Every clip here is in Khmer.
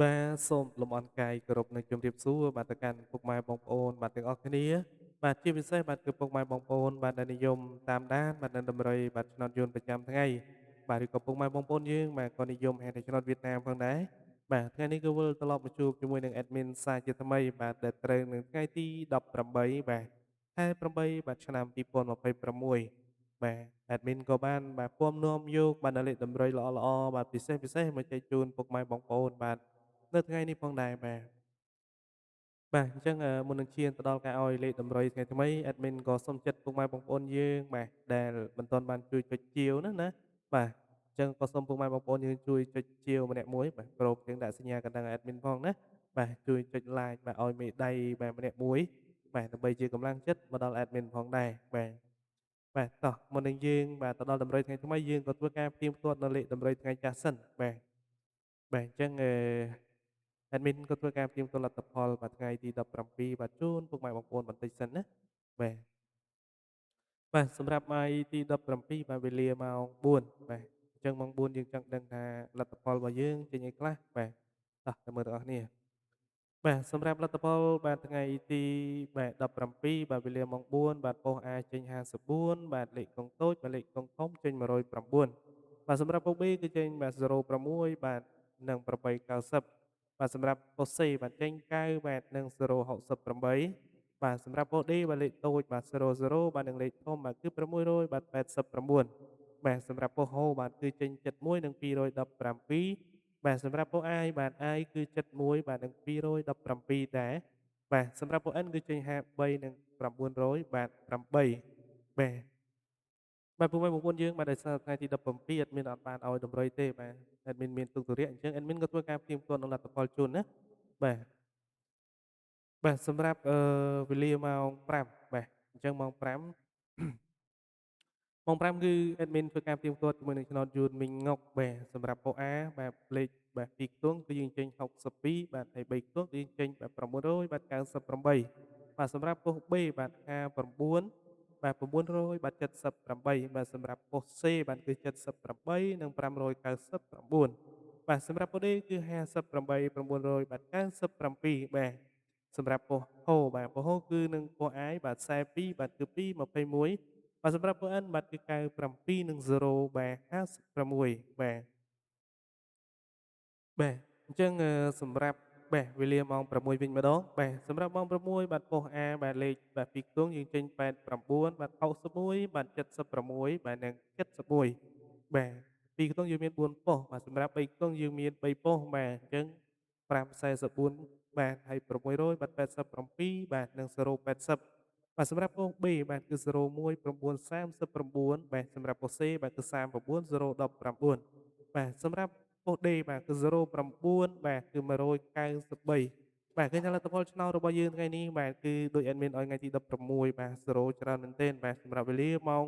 បាទសូមលំអរកាយគោរពនឹងជម្រាបសួរបាទទៅកាន់ពុកម៉ែបងប្អូនបាទទាំងអស់គ្នាបាទជាពិសេសបាទគឺពុកម៉ែបងប្អូនបាទដែលនិយមតាមដានបាទនៅដំរីបាទឆ្នោតយន្តប្រចាំថ្ងៃបាទឬក៏ពុកម៉ែបងប្អូនយើងបាទក៏និយមហែតែឆ្នោតវៀតណាមផងដែរបាទថ្ងៃនេះក៏វិលត្រឡប់មកជួបជាមួយនឹង admin សាជាថ្មីបាទដែលត្រូវនឹងថ្ងៃទី18បាទខែ8បាទឆ្នាំ2026បាទ admin ក៏បានបាទពំនាំយកបាទនៅលេខដំរីល្អៗបាទពិសេសមកចែកជូនពុកម៉ែបងប្អូនបាទ នៅថ្ងៃនេះផងដែរបាទអញ្ចឹងមុននឹងឈានទៅដល់ការឲ្យលេខតម្រុយថ្ងៃថ្មី Admin ក៏សូមចិត្តពុកម៉ែបងប្អូនយើងបាទដែលមិនទាន់បានជួយចុចជាវហ្នឹងណាបាទអញ្ចឹងក៏សូមពុកម៉ែបងប្អូនយើងជួយចុចជាវម្នាក់មួយបាទព្រមទាំងដាក់សញ្ញាកណ្ដឹងឲ្យ Admin ផងណាបាទជួយចុច like បាទឲ្យមេដៃបាទម្នាក់មួយបាទដើម្បីជាកម្លាំងចិត្តមកដល់ Admin ផងដែរបាទតោះមុននឹងយើងបាទទៅដល់តម្រុយថ្ងៃថ្មីយើងក៏ធ្វើការផ្ទៀងផ្ទាត់នៅលេខតម្រុយថ្ងៃចាស់សិនបាទអញ្ចឹងadmin ក៏ធ្វើការផ្ទៀងផ្ទាត់លទ្ធផលបាទថ្ងៃទី17បាទជូនពុកម៉ែបងប្អូនបន្តិចសិនណាបាទសម្រាប់ថ្ងៃទី17បាទវេលាម៉ោង4បាទអញ្ចឹងម៉ោង4យើងចង់ដឹងថាលទ្ធផលរបស់យើងចេញអីខ្លះបាទតោះទៅមើលទាំងអស់គ្នា បាទសម្រាប់លទ្ធផលបាទថ្ងៃទីបាទ17បាទវេលាម៉ោង4បាទប៉ុស្តិ៍ A ចេញ54បាទលេខកុងតូចបាទលេខកុងធំចេញ109បាទសម្រាប់ប៉ុស្តិ៍ B គឺចេញបាទ06បាទនិង890បាទសម្រាប់ប៉ុស្តិ៍ C បាទចេញ9បាទនិង068បាទសម្រាប់ប៉ុស្តិ៍ D បាទលេខតូចបាទ00បាទនិងលេខធំបាទគឺ600បាទ89បាទសម្រាប់ប៉ុស្តិ៍ H បាទគឺចេញ71និង217បាទសម្រាប់ប៉ុស្តិ៍ I បាទ I គឺ71បាទនិង217ដែរបាទសម្រាប់ប៉ុស្តិ៍ N គឺចេញ53និង900បាទ8បាទពុកម៉ែបងប្អូនយើងបាទដោយសារថ្ងៃទី17 admin អត់បានឲ្យតម្រុយទេបាទ admin មានទុក្ខធុរៈអញ្ចឹង admin ក៏ធ្វើការផ្ទៀងផ្ទាត់នឹងលទ្ធផលជូនណាបាទសម្រាប់វេលាម៉ោង5បាទអញ្ចឹងម៉ោង5 ម៉ោង5គឺអេដមីនធ្វើការផ្ទៀងផ្ទាត់ជាមួយនឹងឆ្នោតយួនមីងងុកបាទសម្រាប់ប៉ុស្តិ៍ A បាទលេខបាទ2ខ្ទង់គឺយើងចេញ62បាទហើយ3ខ្ទង់គឺយើងចេញបាទ900បាទ98បាទសម្រាប់ប៉ុស្តិ៍ B បាទ A9 បាទ900បាទ78បាទសម្រាប់ប៉ុស្តិ៍ C បាទគឺ78និង599បាទសម្រាប់ប៉ុស្តិ៍ D គឺ58 900បាទ97បាទសម្រាប់ប៉ុស្តិ៍ H បាទប៉ុស្តិ៍ H គឺនឹងប៉ុស្តិ៍ I បាទ42បាទគឺ221បាទសម្រាប់ប៉ុស្តិ៍ N បាទគឺ97និង0បាទ56បាទអញ្ចឹងសម្រាប់បាទវេលាម៉ោង6វិញម្ដងបាទសម្រាប់ម៉ោង6បាទប៉ុស្តិ៍ A បាទលេខបាទ2ខ្ទង់យើងចេញ89បាទ61បាទ76បាទនិង71បាទ2ខ្ទង់យើងមាន4ប៉ុស្តិ៍បាទសម្រាប់3ខ្ទង់យើងមាន3ប៉ុស្តិ៍បាទអញ្ចឹង544បាទហើយ600បាទ87បាទនិង080បាទសម្រាប់ប៉ុស្តិ៍ B បាទគឺ01 939បាទសម្រាប់ប៉ុស្តិ៍ C បាទគឺ39 019បាទសម្រាប់ប៉ុស្តិ៍ D បាទគឺ09បាទគឺ193បាទឃើញថាលទ្ធផលឆ្នោតរបស់យើងថ្ងៃនេះបាទគឺដូច admin ឲ្យថ្ងៃទី16បាទ0ច្រើនមែនទែនបាទសម្រាប់វេលាម៉ោង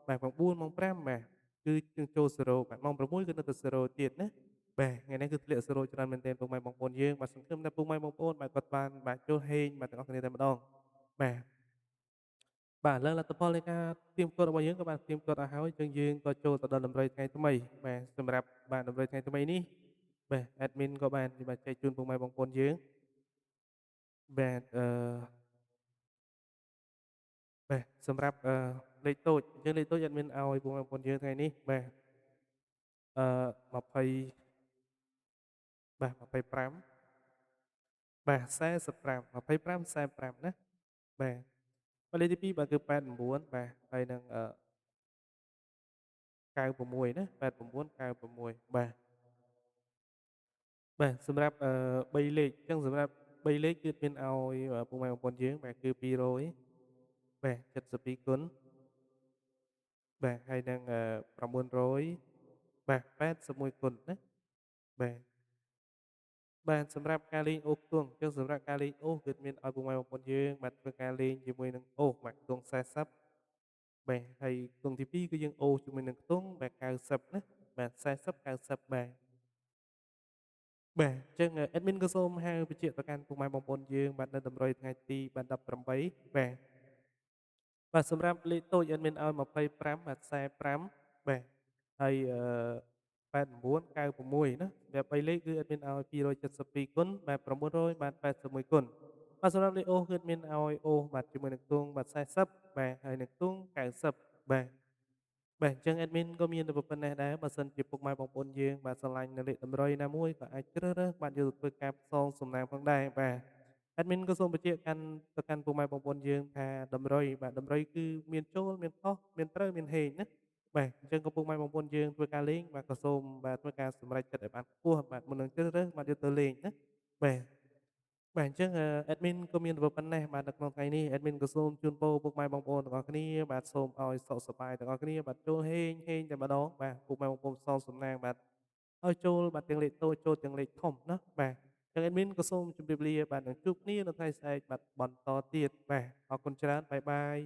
បាទម៉ោង4ម៉ោង5បាទគឺយើងចូល0បាទម៉ោង6គឺនៅតែ0ទៀតណាបាទថ្ងៃនេះគឺធ្លាក់0ច្រើនមែនទែនពុកម៉ែបងប្អូនយើងបាទសង្ឃឹមថាពុកម៉ែបងប្អូនបាទគាត់បានបាទចូលហេងបាទទាំងអស់គ្នាតែម្ដងបាទលើលទ្ធផលនៃការផ្ទៀងផ្ទាត់របស់យើងក៏បានផ្ទៀងផ្ទាត់អស់ហើយអញ្ចឹងយើងក៏ចូលទៅដល់តម្រុយថ្ងៃថ្មីបាទសម្រាប់បាទតម្រុយថ្ងៃថ្មីនេះបាទ admin ក៏បានបាទចែកជូនពុកម៉ែបងប្អូនយើងបាទបាទសម្រាប់លេខតូចអញ្ចឹងលេខតូច admin ឲ្យពុកម៉ែបងប្អូនយើងថ្ងៃនេះបាទ20បាទ25បាទ45 25 45ណាបាទលេខទី2បាទគឺ89បាទហើយនឹង96ណា89 96សម្រាប់3លេខអញ្ចឹងសម្រាប់3លេខគឺមានឲ្យពុកម៉ែបងប្អូនយើងបាទគឺ200បាទ72គុណបាទហើយនឹង900បាទ81គុណណាបាទសម្រាប់ការលេងអូសខ្ទង់អញ្ចឹងសម្រាប់ការលេងអូសគឺមានឲ្យពុកម៉ែបងប្អូនយើងបាទធ្វើការលេងជាមួយនឹងអូសបាទខ្ទង់40បាទហើយខ្ទង់ទី2គឺយើងអូសជាមួយនឹងខ្ទង់បាទ90ណាបាទ40 90អញ្ចឹងadmin ក៏សូមហៅបញ្ជាក់ទៅកាន់ពុកម៉ែបងប្អូនយើងបាទនៅតម្រុយថ្ងៃទីបាទ18សម្រាប់លេខតូច admin ឲ្យ25បាទ45បាទហើយ 8996ណាបែប3លេខគឺ admin ឲ្យ272គុណបែប981គុណបាទសម្រាប់លេខអូសគឺ admin ឲ្យអូសបាទជាមួយនឹងទង់បាទ40បាទហើយនឹងទង់90បាទបាទអញ្ចឹង admin ក៏មានតែប៉ុណ្ណេះដែរបើសិនជាពុកម៉ែបងប្អូនយើងបាទស្រឡាញ់នៅលេខតម្រុយណាមួយក៏អាចជ្រើសរើសបាទយកទៅធ្វើការផ្សងសំណាងផងដែរបាទ admin ក៏សូមបញ្ជាក់ទៅកាន់ពុកម៉ែបងប្អូនយើងថាតម្រុយបាទតម្រុយគឺមានចូលមានខុសមានត្រូវមានហេងណាបាទអញ្ចឹងក៏ពុកម៉ែបងប្អូនយើងធ្វើការលេងបាទក៏សូមបាទធ្វើការសម្រេចចិត្តឲ្យបានខ្ពស់បាទមុននឹងជ្រើសរើសបាទយកទៅលេងណាបាទបាទអញ្ចឹងadmin ក៏មានតែប៉ុណ្ណេះបាទនៅក្នុងថ្ងៃនេះ admin ក៏សូមជូនពរពុកម៉ែបងប្អូនទាំងអស់គ្នាបាទសូមឲ្យសុខសប្បាយទាំងអស់គ្នាបាទចូលហេងតែម្ដងបាទពុកម៉ែបងប្អូនសងសំណាងបាទឲ្យចូលបាទទាំងលេខតូចចូលទាំងលេខធំណាបាទ ចឹង admin ក៏សូមជម្រាបលាបាទនឹងជួបគ្នានៅថ្ងៃស្អែកបាទបន្តទៀតបាទអរគុណច្រើនបាយបាយ